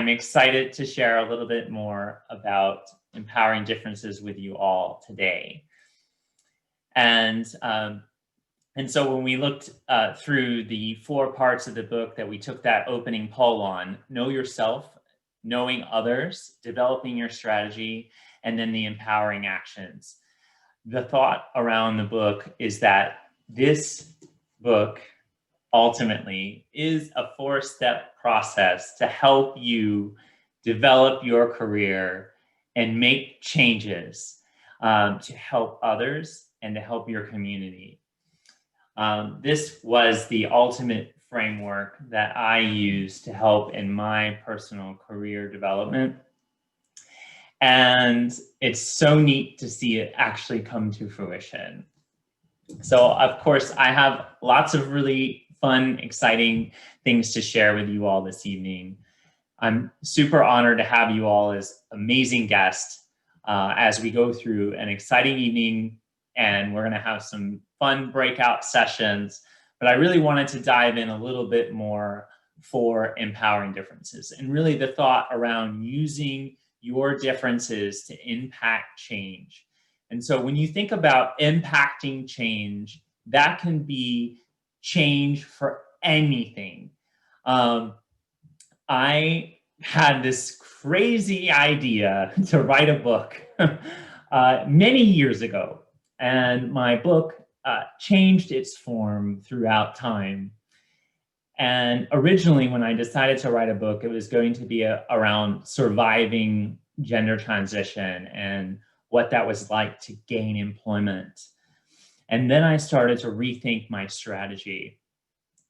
I'm excited to share a little bit more about empowering differences with you all today. And so when we looked through the 4 parts of the book that we took that opening poll on, know yourself, knowing others, developing your strategy, and then the empowering actions. The thought around the book is that this book ultimately is a 4-step process to help you develop your career and make changes to help others and to help your community. This was the ultimate framework that I use to help in my personal career development. And it's so neat to see it actually come to fruition. So, of course, I have lots of really fun, exciting things to share with you all this evening. I'm super honored to have you all as amazing guests as we go through an exciting evening, and we're going to have some fun breakout sessions. But I really wanted to dive in a little bit more for empowering differences, and really the thought around using your differences to impact change. And so when you think about impacting change, that can be change for anything. I had this crazy idea to write a book many years ago, and my book changed its form throughout time. And originally, when I decided to write a book, it was going to be around surviving gender transition and what that was like to gain employment. And then I started to rethink my strategy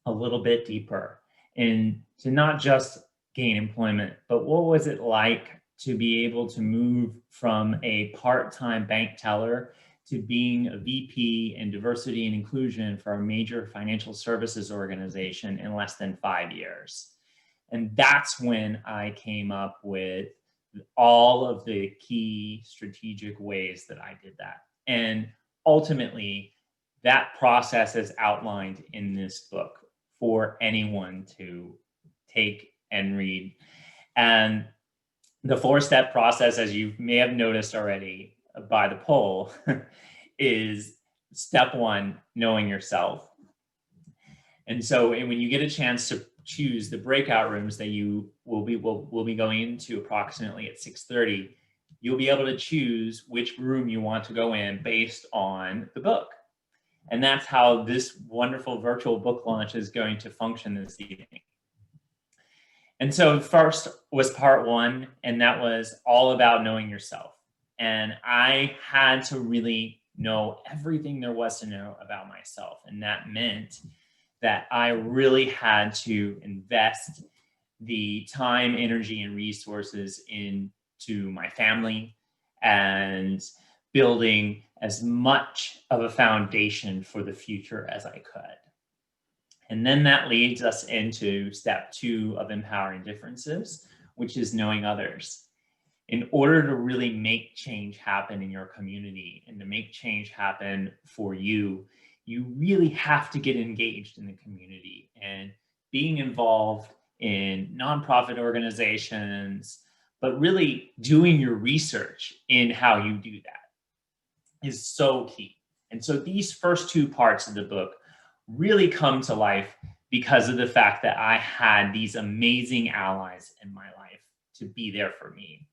a little bit deeper, and to not just gain employment, but what was it like to be able to move from a part-time bank teller to being a VP in diversity and inclusion for a major financial services organization in less than 5 years. And that's when I came up with all of the key strategic ways that I did that. And ultimately, that process is outlined in this book for anyone to take and read. And the 4-step process, as you may have noticed already by the poll, is step 1, knowing yourself. And so when you get a chance to choose the breakout rooms that you will be going into approximately at 6:30, you'll be able to choose which room you want to go in based on the book. And that's how this wonderful virtual book launch is going to function this evening. And so first was part 1, and that was all about knowing yourself. And I had to really know everything there was to know about myself. And that meant that I really had to invest the time, energy, and resources into my family and building as much of a foundation for the future as I could. And then that leads us into step 2 of empowering differences, which is knowing others. In order to really make change happen in your community and to make change happen for you, you really have to get engaged in the community, and being involved in nonprofit organizations, but really doing your research in how you do that is so key. And so these first 2 parts of the book really come to life because of the fact that I had these amazing allies in my life to be there for me.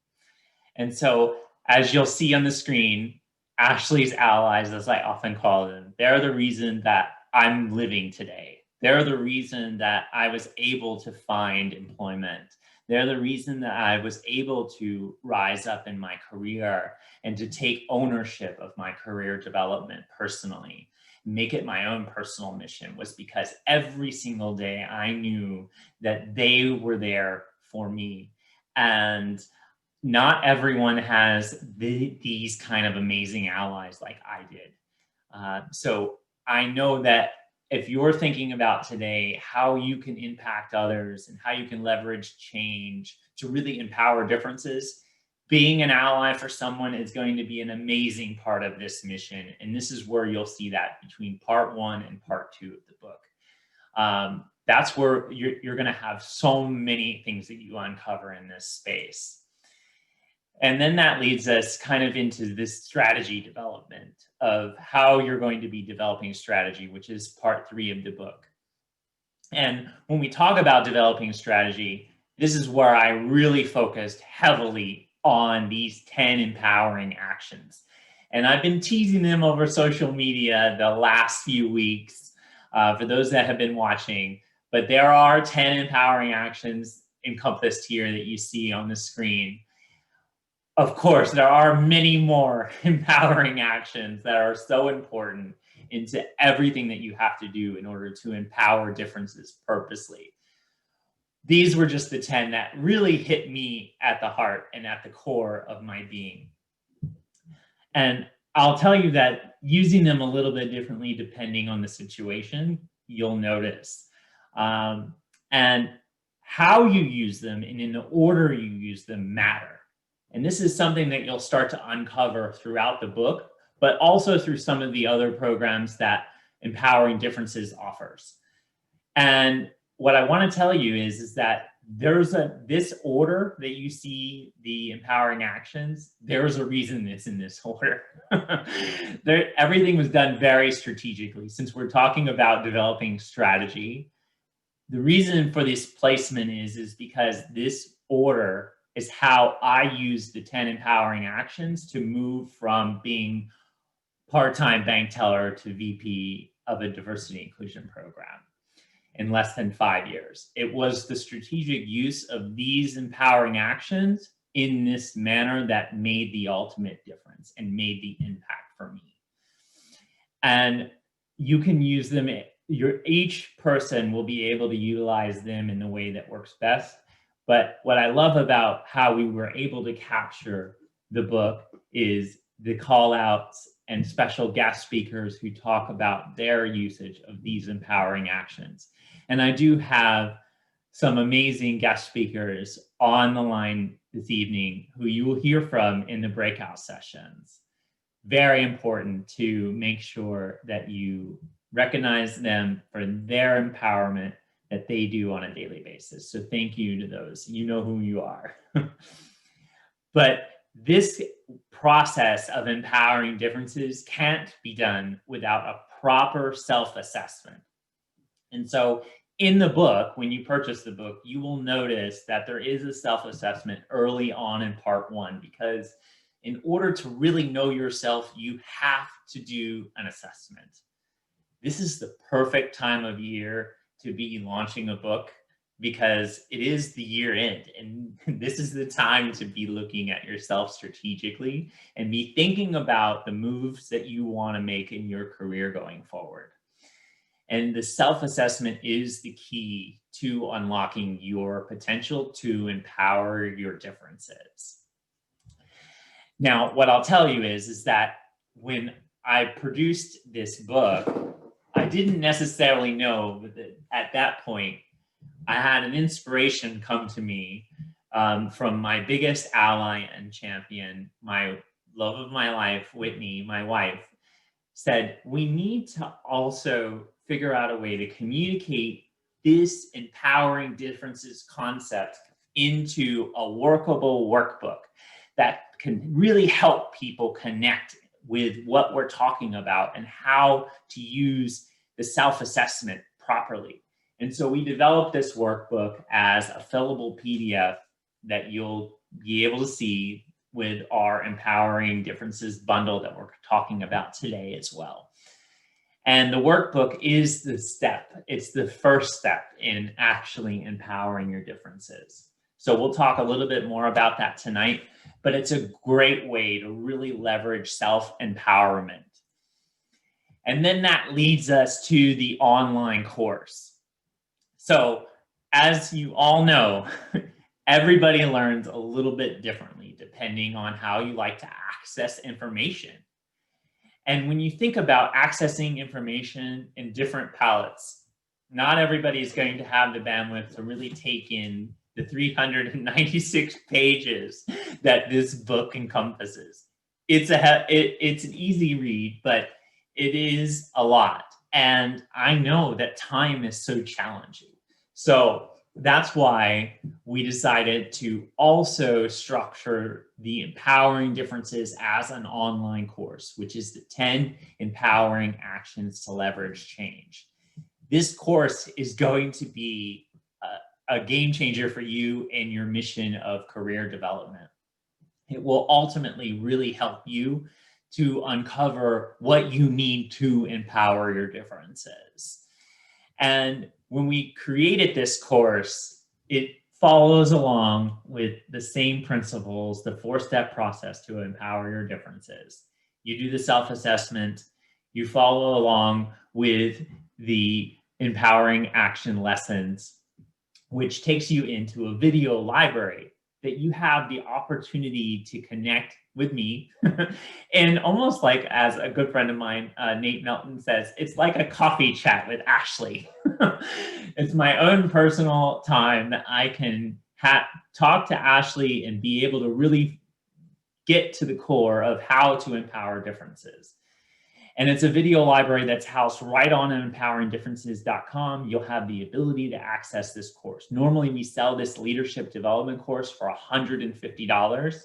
And so, as you'll see on the screen, Ashley's allies, as I often call them, they're the reason that I'm living today. They're the reason that I was able to find employment. They're the reason that I was able to rise up in my career and to take ownership of my career development personally. Make it my own personal mission, was because every single day I knew that they were there for me. And not everyone has these kind of amazing allies like I did. So I know that if you're thinking about today how you can impact others and how you can leverage change to really empower differences, being an ally for someone is going to be an amazing part of this mission. And this is where you'll see that between part 1 and part 2 of the book. that's where you're going to have so many things that you uncover in this space. And then that leads us kind of into this strategy development of how you're going to be developing strategy, which is part 3 of the book. And when we talk about developing strategy, this is where I really focused heavily on these 10 empowering actions. And I've been teasing them over social media the last few weeks for those that have been watching. But there are 10 empowering actions encompassed here that you see on the screen. Of course, there are many more empowering actions that are so important into everything that you have to do in order to empower differences purposely. These were just the 10 that really hit me at the heart and at the core of my being. And I'll tell you that using them a little bit differently depending on the situation, you'll notice. And how you use them and in the order you use them matter. And this is something that you'll start to uncover throughout the book, but also through some of the other programs that Empowering Differences offers. And what I want to tell you is that there's this order that you see the empowering actions, there's a reason it's in this order. Everything was done very strategically. Since we're talking about developing strategy, the reason for this placement is because this order is how I use the 10 empowering actions to move from being part-time bank teller to VP of a diversity inclusion program in less than 5 years. It was the strategic use of these empowering actions in this manner that made the ultimate difference and made the impact for me. And you can use them, each person will be able to utilize them in the way that works best. But what I love about how we were able to capture the book is the call outs and special guest speakers who talk about their usage of these empowering actions. And I do have some amazing guest speakers on the line this evening who you will hear from in the breakout sessions. Very important to make sure that you recognize them for their empowerment that they do on a daily basis. So thank you to those. You know who you are. But this process of empowering differences can't be done without a proper self-assessment. And so in the book, when you purchase the book, you will notice that there is a self-assessment early on in part 1, because in order to really know yourself, you have to do an assessment. This is the perfect time of year to be launching a book because it is the year end, and this is the time to be looking at yourself strategically and be thinking about the moves that you want to make in your career going forward. And the self-assessment is the key to unlocking your potential to empower your differences. Now, what I'll tell you is that when I produced this book, I didn't necessarily know that at that point, I had an inspiration come to me from my biggest ally and champion, my love of my life, Whitney, my wife, said, we need to also figure out a way to communicate this empowering differences concept into a workable workbook that can really help people connect with what we're talking about and how to use the self-assessment properly. And so we developed this workbook as a fillable PDF that you'll be able to see with our Empowering Differences bundle that we're talking about today as well. And the workbook is the step. It's the first step in actually empowering your differences. So we'll talk a little bit more about that tonight, but it's a great way to really leverage self-empowerment. And then that leads us to the online course. So as you all know, everybody learns a little bit differently depending on how you like to access information. And when you think about accessing information in different palettes, not everybody is going to have the bandwidth to really take in the 396 pages that this book encompasses. It's an easy read, but it is a lot. And I know that time is so challenging. So that's why we decided to also structure the Empowering Differences as an online course, which is the 10 empowering actions to leverage change. This course is going to be a game changer for you in your mission of career development. It will ultimately really help you to uncover what you need to empower your differences. And when we created this course, it follows along with the same principles, the 4-step process to empower your differences. You do the self-assessment, you follow along with the empowering action lessons, which takes you into a video library that you have the opportunity to connect with me. And almost like, as a good friend of mine, Nate Melton, says, it's like a coffee chat with Ashley. It's my own personal time that I can talk to Ashley and be able to really get to the core of how to empower differences. And it's a video library that's housed right on empoweringdifferences.com. You'll have the ability to access this course. Normally, we sell this leadership development course for $150.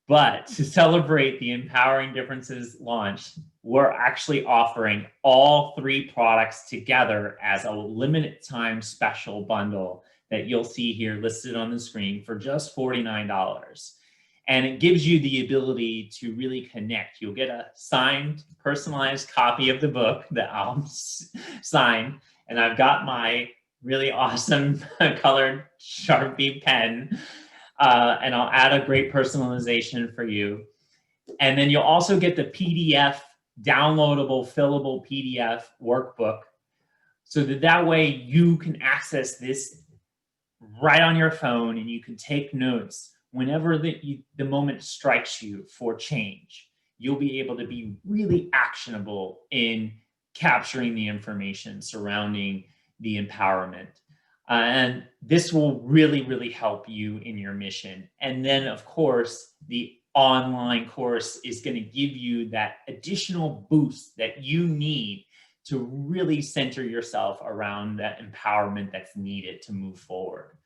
But to celebrate the Empowering Differences launch, we're actually offering all 3 products together as a limited time special bundle that you'll see here listed on the screen for just $49. And it gives you the ability to really connect. You'll get a signed, personalized copy of the book that I'll sign. And I've got my really awesome colored Sharpie pen. And I'll add a great personalization for you. And then you'll also get the PDF, downloadable, fillable PDF workbook, so that way you can access this right on your phone and you can take notes whenever the moment strikes you for change. You'll be able to be really actionable in capturing the information surrounding the empowerment. And this will really, really help you in your mission. And then, of course, the online course is going to give you that additional boost that you need to really center yourself around that empowerment that's needed to move forward.